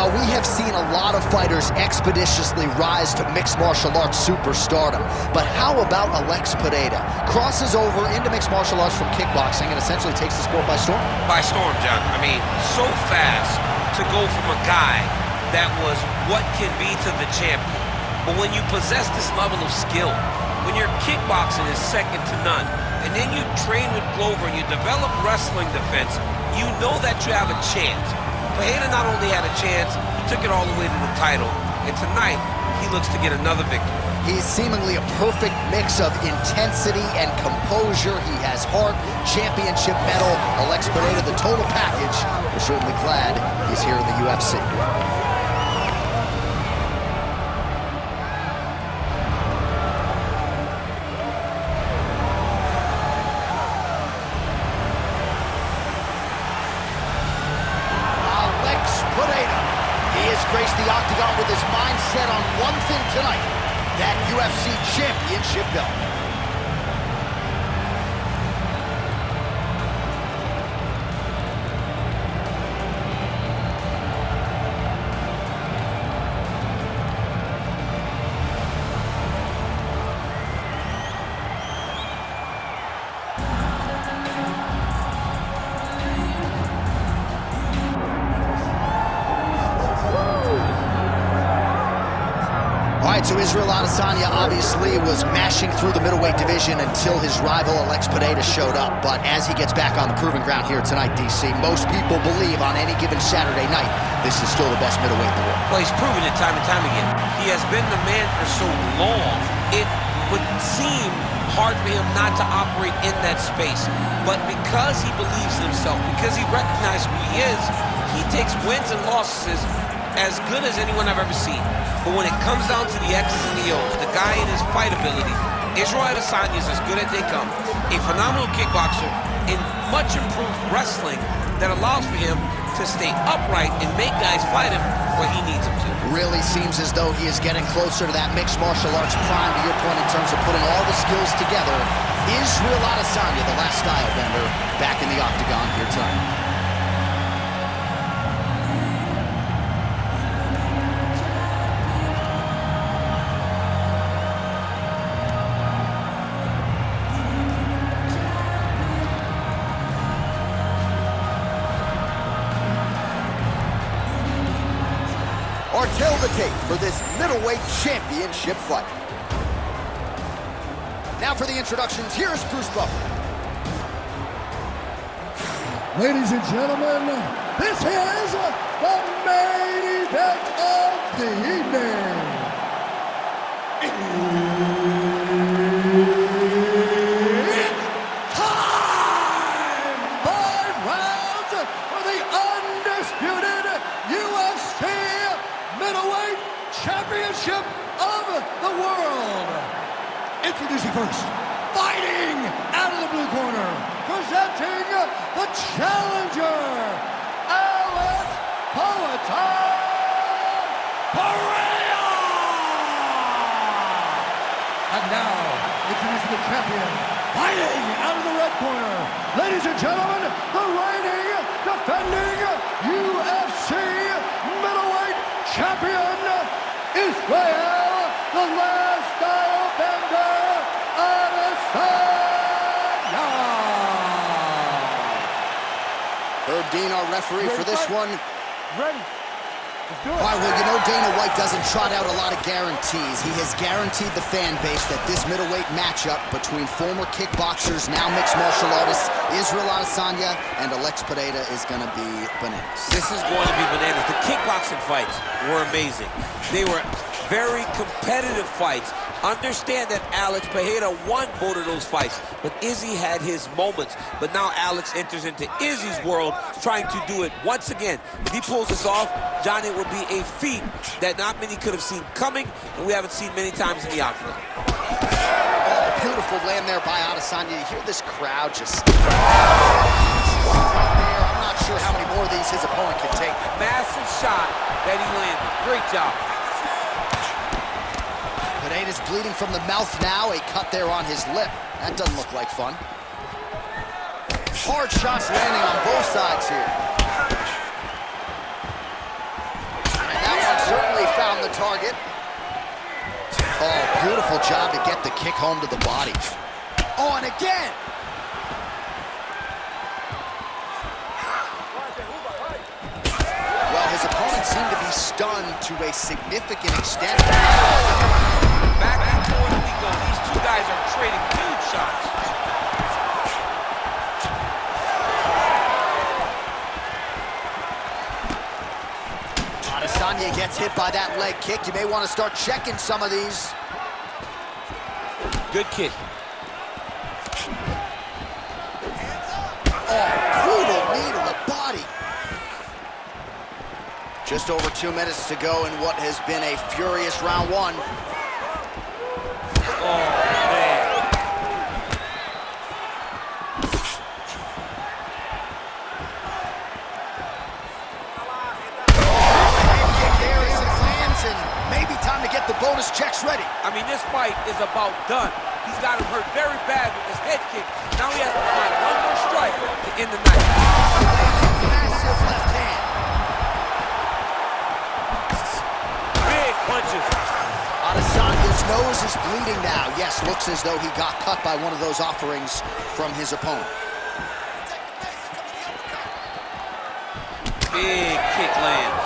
Well, we have seen a lot of fighters expeditiously rise to mixed martial arts superstardom. But how about Alex Pereira? Crosses over into mixed martial arts from kickboxing and essentially takes the sport by storm. By storm, John. I mean, so fast to go from a guy that was what can be to the champion. But when you possess this level of skill, when your kickboxing is second to none, and then you train with Glover and you develop wrestling defense, you know that you have a chance. Pereira not only had a chance, he took it all the way to the title. And tonight, he looks to get another victory. He's seemingly a perfect mix of intensity and composure. He has heart, championship medal, Alex Pereira, the total package. We're certainly glad he's here in the UFC. Graced the octagon with his mind set on one thing tonight, that UFC championship belt. So Isreal Adesanya obviously was mashing through the middleweight division until his rival Alex Pereira showed up. But as he gets back on the proving ground here tonight, DC, most people believe on any given Saturday night, this is still the best middleweight in the world. Well, he's proven it time and time again. He has been the man for so long, it would seem hard for him not to operate in that space. But because he believes in himself, because he recognizes who he is, he takes wins and losses as good as anyone I've ever seen. But when it comes down to the X's and the O's, the guy and his fight ability, Isreal Adesanya is as good as they come. A phenomenal kickboxer in much improved wrestling that allows for him to stay upright and make guys fight him where he needs them to. Really seems as though he is getting closer to that mixed martial arts prime, to your point, in terms of putting all the skills together. Isreal Adesanya, the last style bender, back in the octagon here tonight. Or tell the tape for this middleweight championship fight. Now for the introductions, here's Bruce Buffer. Ladies and gentlemen, this is the main event of the evening. It's time! 5 rounds for the undisputed UFC middleweight championship of the world. Introducing first, fighting out of the blue corner, presenting the challenger, Alex Pereira. And now, introducing the champion, fighting out of the red corner, ladies and gentlemen, the reigning, defending UFC middleweight champion, Isreal, the last style bender, Adesanya. Herb Dean, our referee for this one. Ready. Let's do it. All right, well, you know Dana White doesn't trot out a lot of guarantees. He has guaranteed the fan base that this middleweight matchup between former kickboxers, now mixed martial artists, Isreal Adesanya and Alex Pereira is going to be bananas. This is going to be bananas. The kickboxing fights were amazing. They were very competitive fights. Understand that Alex Pereira won both of those fights, but Izzy had his moments. But now Alex enters into Izzy's world, trying to do it once again. If he pulls this off, John, it would be a feat that not many could have seen coming, and we haven't seen many times in the octagon. Oh, beautiful land there by Adesanya. You hear this crowd just I'm not sure how many more of these his opponent can take. Massive shot that he landed. Great job. Pereira's bleeding from the mouth now. A cut there on his lip. That doesn't look like fun. Hard shots landing on both sides here. found the target. Oh, beautiful job to get the kick home to the body. Oh, and again. Well, his opponent seemed to be stunned to a significant extent. Back and forth we go. These two guys are trading huge shots. Adesanya gets hit by that leg kick. You may want to start checking some of these. Good kick. Oh, brutal knee to the body. Just over 2 minutes to go in what has been a furious round one. Oh, man. There as it lands, and maybe time to get the bonus checks ready. I mean, this fight is about done. He's got him hurt very bad with his head kick. Now he has to find one more strike to end the night. Massive left hand. Big punches. Adesanya's nose is bleeding now. Yes, looks as though he got cut by one of those offerings from his opponent. Big kick lands.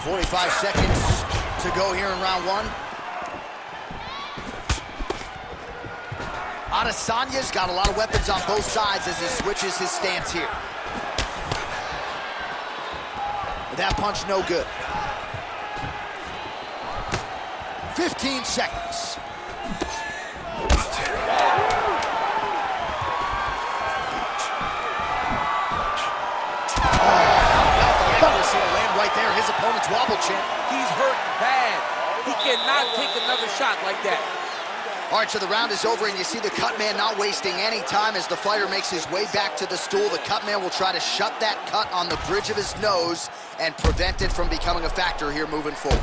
45 seconds to go here in round one. Adesanya's got a lot of weapons on both sides as he switches his stance here. That punch no good. 15 seconds. Right there, his opponent's wobble chin. He's hurt bad. He cannot take another shot like that. All right, so the round is over, and you see the cut man not wasting any time as the fighter makes his way back to the stool. The cut man will try to shut that cut on the bridge of his nose and prevent it from becoming a factor here moving forward.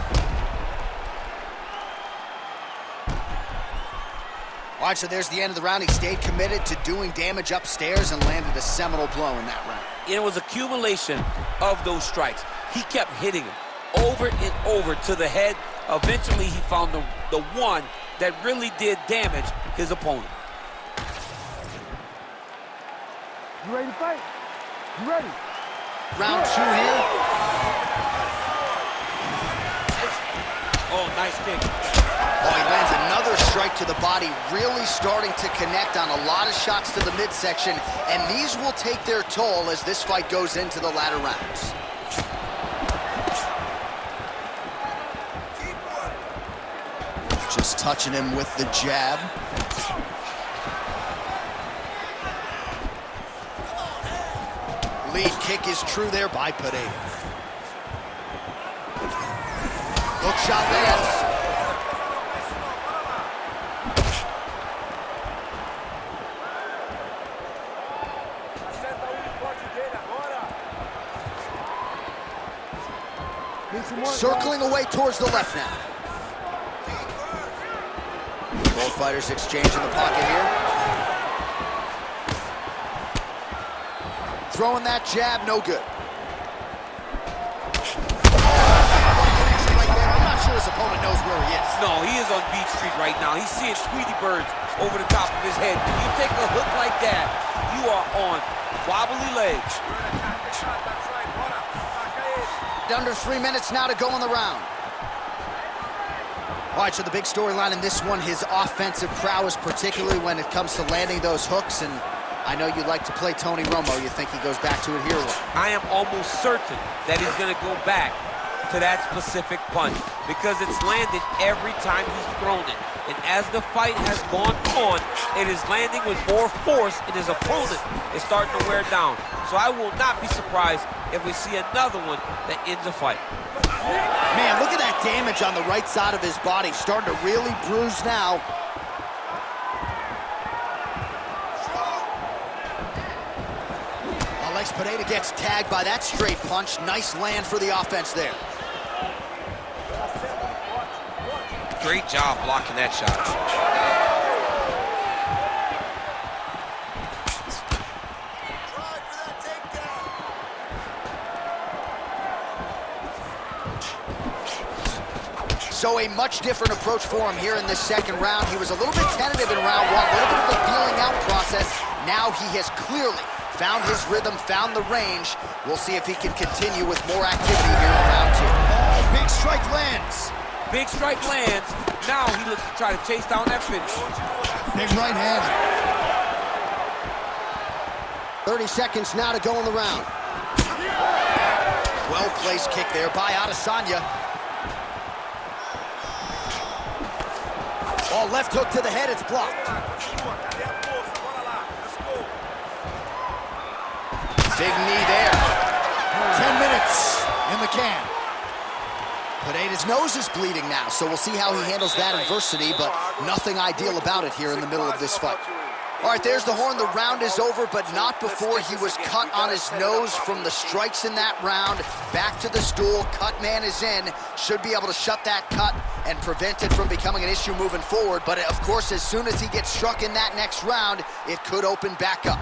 All right, so there's the end of the round. He stayed committed to doing damage upstairs and landed a seminal blow in that round. It was accumulation of those strikes. He kept hitting him over and over to the head. Eventually, he found the one that really did damage his opponent. You ready to fight? You ready? Round two here. Oh, nice kick. Oh, he lands another strike to the body, really starting to connect on a lot of shots to the midsection, and these will take their toll as this fight goes into the latter rounds. Just touching him with the jab. Lead kick is true there by Pereira. Hook shot lands. Circling away towards the left now. Both fighters exchange in the pocket here. Throwing that jab, no good. I'm not sure his opponent knows where he is. No, he is on Beach Street right now. He's seeing Tweety birds over the top of his head. When you take a hook like that, you are on wobbly legs. Under 3 minutes now to go in the round. All right, so the big storyline in this one, his offensive prowess, particularly when it comes to landing those hooks. And I know you like to play Tony Romo. You think he goes back to it here? I am almost certain that he's going to go back to that specific punch because it's landed every time he's thrown it. And as the fight has gone on, it is landing with more force, and his opponent is starting to wear down. So I will not be surprised if we see another one that ends the fight. Man, look at that damage on the right side of his body. Starting to really bruise now. Pereira gets tagged by that straight punch. Nice land for the offense there. Great job blocking that shot. So a much different approach for him here in this second round. He was a little bit tentative in round one, a little bit of a feeling out process. Now he has clearly found his rhythm, found the range. We'll see if he can continue with more activity here in round two. Oh, big strike lands. Big strike lands. Now he looks to try to chase down that finish. Big right hand. 30 seconds now to go in the round. Well-placed kick there by Adesanya. Oh, left hook to the head, it's blocked. Big knee there. 10 minutes in the can. Pereira's nose is bleeding now, so we'll see how he handles that adversity, but nothing ideal about it here in the middle of this fight. All right, there's the horn. The round is over, but not before he was cut on his nose from the strikes in that round. Back to the stool. Cut man is in. Should be able to shut that cut and prevent it from becoming an issue moving forward. But, of course, as soon as he gets struck in that next round, it could open back up.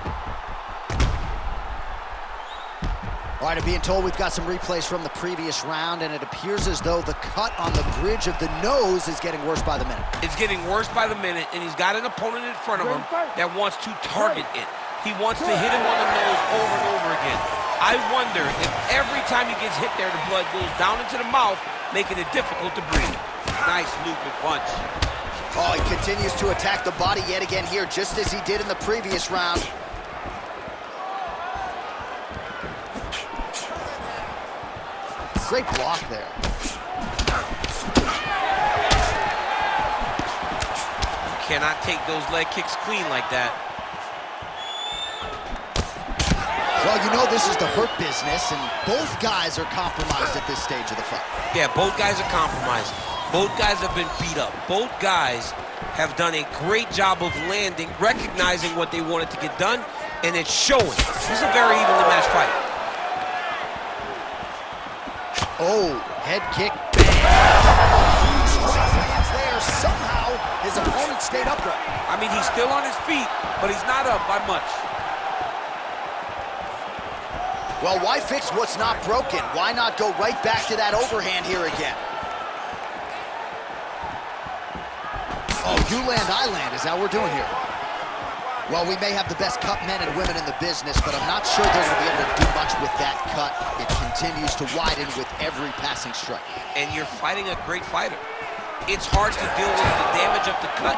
All right, I'm being told we've got some replays from the previous round, and it appears as though the cut on the bridge of the nose is getting worse by the minute. It's getting worse by the minute, and he's got an opponent in front of him that wants to target it. He wants to hit him on the nose over and over again. I wonder if every time he gets hit there, the blood goes down into the mouth, making it difficult to breathe. Nice looping punch. Oh, he continues to attack the body yet again here, just as he did in the previous round. Great block there. You cannot take those leg kicks clean like that. Well, you know this is the hurt business, and both guys are compromised at this stage of the fight. Yeah, both guys are compromised. Both guys have been beat up. Both guys have done a great job of landing, recognizing what they wanted to get done, and it's showing. This is a very evenly matched fight. Oh, head kick, bang. Hands there. Somehow, his opponent stayed upright. I mean, he's still on his feet, but he's not up by much. Well, why fix what's not broken? Why not go right back to that overhand here again? Oh, you land, I land. Is that what we're doing here? Well, we may have the best cut men and women in the business, but I'm not sure they're going to be able to do much with that cut. It continues to widen with every passing strike. And you're fighting a great fighter. It's hard to deal with the damage of the cut.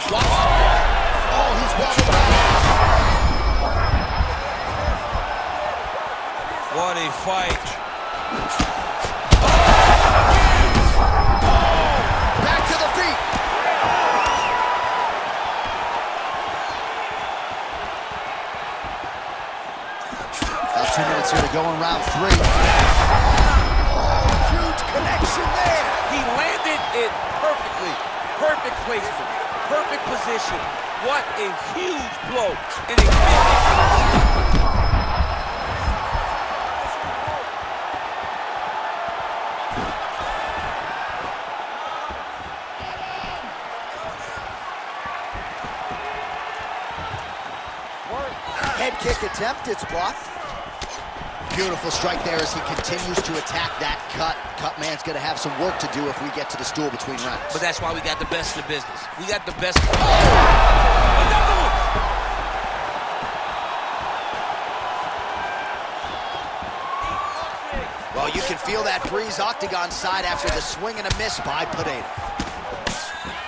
Wow. Oh, he's wobbled back. What a fight. Back to the feet. About 2 minutes here to go in round three. Oh, huge connection there. He landed it perfectly. Perfect placement. Perfect position. What a huge blow. And a head kick attempt, it's blocked. Beautiful strike there as he continues to attack that cut. Cut man's gonna have some work to do if we get to the stool between rounds. But that's why we got the best in the business. We got the best. Oh! Another one! Well, you can feel that breeze octagon side after the swing and a miss by Pereira.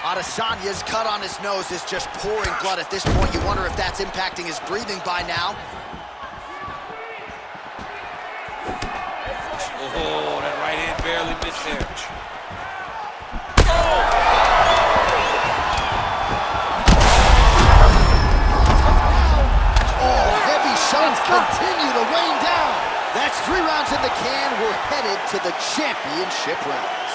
Adesanya's cut on his nose is just pouring blood at this point. You wonder if that's impacting his breathing by now. Oh, that right hand barely missed there. Oh, heavy shots continue to rain down. That's 3 rounds in the can. We're headed to the championship rounds.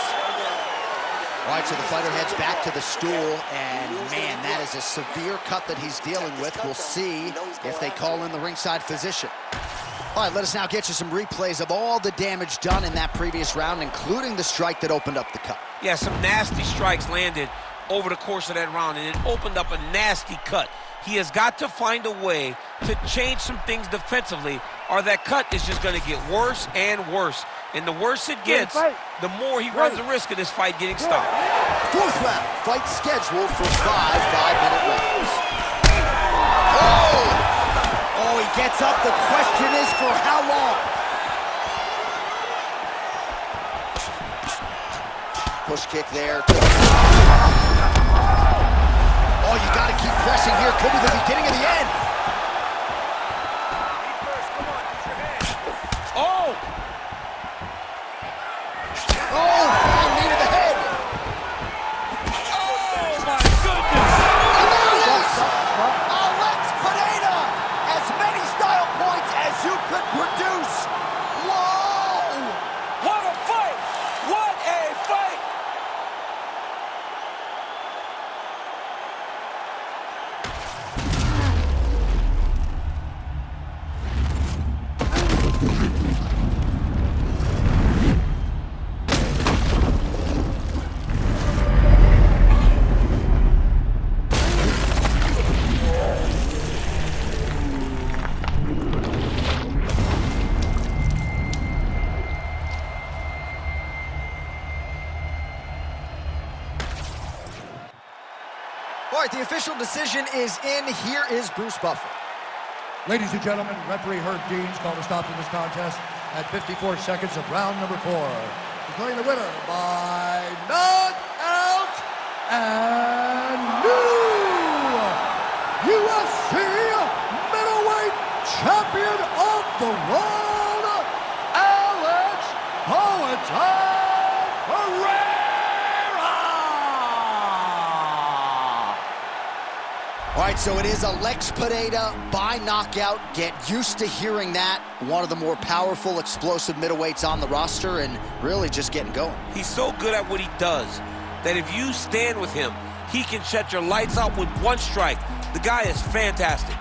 All right, so the fighter heads back to the stool, and man, that is a severe cut that he's dealing with. We'll see if they call in the ringside physician. All right, let us now get you some replays of all the damage done in that previous round, including the strike that opened up the cut. Yeah, some nasty strikes landed over the course of that round, and it opened up a nasty cut. He has got to find a way to change some things defensively, or that cut is just going to get worse and worse. And the worse it gets, the more he runs the risk of this fight getting stopped. Fourth round, fight scheduled for 5 5-minute rounds. Oh, he gets up. The question is for how long? Push kick there. Oh, you got to keep pressing here. Could be the beginning of the end. Oh! Oh, flying knee to the head. Oh, my goodness! And there it is. Alex Pereira. As many style points as you could produce. Whoa! What a fight! What a fight! All right, the official decision is in. Here is Bruce Buffer. Ladies and gentlemen, referee Herb Deans called a stop to this contest at 54 seconds of round number 4. Declaring the winner by knockout and new UFC middleweight champion of the world, Alex Pereira! All right, so it is Alex Pereira by knockout. Get used to hearing that. One of the more powerful, explosive middleweights on the roster, and really just getting going. He's so good at what he does that if you stand with him, he can shut your lights out with one strike. The guy is fantastic.